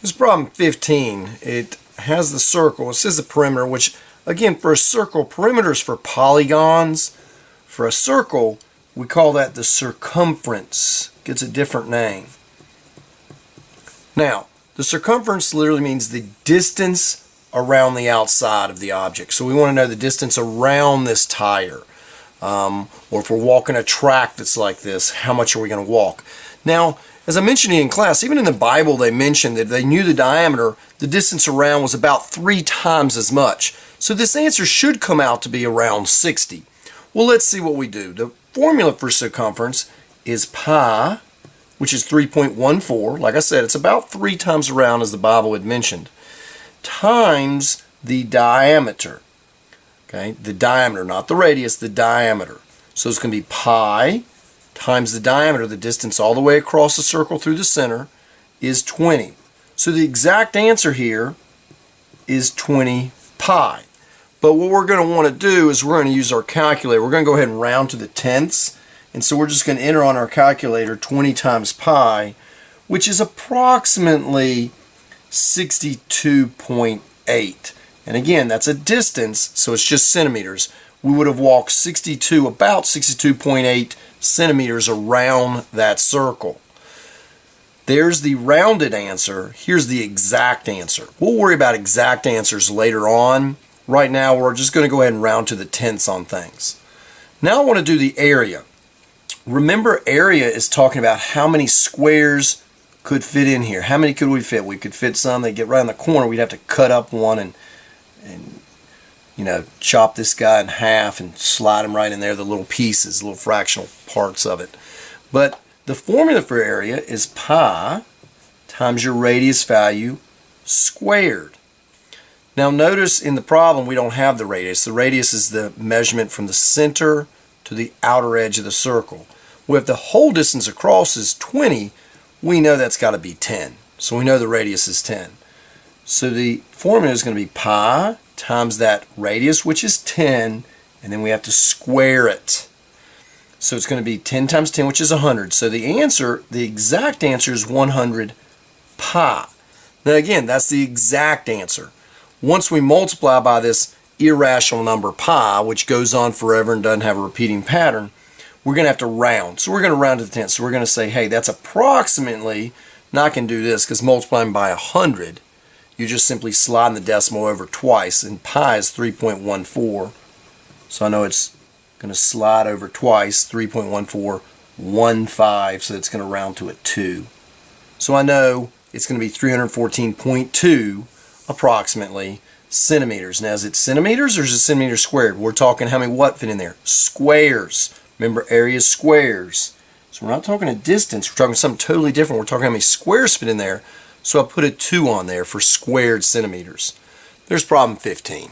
This is problem 15. It has the circle. It says the perimeter, which, again, for a circle, perimeter is for polygons. For a circle, we call that the circumference. Gets a different name. Now, the circumference literally means the distance around the outside of the object. So we want to know the distance around this tire. Or if we're walking a track that's like this, how much are we going to walk? Now, as I mentioned in class, even in the Bible they mentioned that they knew the diameter, the distance around was about 3 times as much. So this answer should come out to be around 60. Well, let's see what we do. The formula for circumference is pi, which is 3.14. Like I said, it's about 3 times around as the Bible had mentioned, times the diameter. Okay, the diameter, not the radius, the diameter. So it's going to be pi times the diameter, the distance all the way across the circle through the center, is 20. So the exact answer here is 20 pi. But what we're going to want to do is we're going to use our calculator. We're going to go ahead and round to the tenths. And so we're just going to enter on our calculator 20 times pi, which is approximately 62.8. And again, that's a distance, so it's just centimeters. We would have walked about 62.8 centimeters around that circle. There's the rounded answer. Here's the exact answer. We'll worry about exact answers later on. Right now, we're just going to go ahead and round to the tenths on things. Now I want to do the area. Remember, area is talking about how many squares could fit in here. How many could we fit? We could fit some. They get right in the corner. We'd have to cut up one and chop this guy in half and slide him right in there, the little pieces, little fractional parts of it. But the formula for area is pi times your radius value squared. Now notice in the problem we don't have the radius. The radius is the measurement from the center to the outer edge of the circle. Well, if the whole distance across is 20, we know that's got to be 10. So we know the radius is 10. So the formula is going to be pi times that radius, which is 10, and then we have to square it. So it's going to be 10 times 10, which is 100. So the answer, the exact answer is 100 pi. Now again, that's the exact answer. Once we multiply by this irrational number pi, which goes on forever and doesn't have a repeating pattern, we're going to have to round. So we're going to round to the tenth. So we're going to say, hey, that's approximately, now I can do this because multiplying by 100, you just simply slide the decimal over twice, and pi is 3.14. So I know it's going to slide over twice, 3.1415, so it's going to round to a 2. So I know it's going to be 314.2 approximately centimeters. Now, is it centimeters or is it centimeters squared? We're talking how many what fit in there? Squares. Remember, area is squares. So we're not talking a distance. We're talking something totally different. We're talking how many squares fit in there. So I put a 2 on there for squared centimeters. There's problem 15.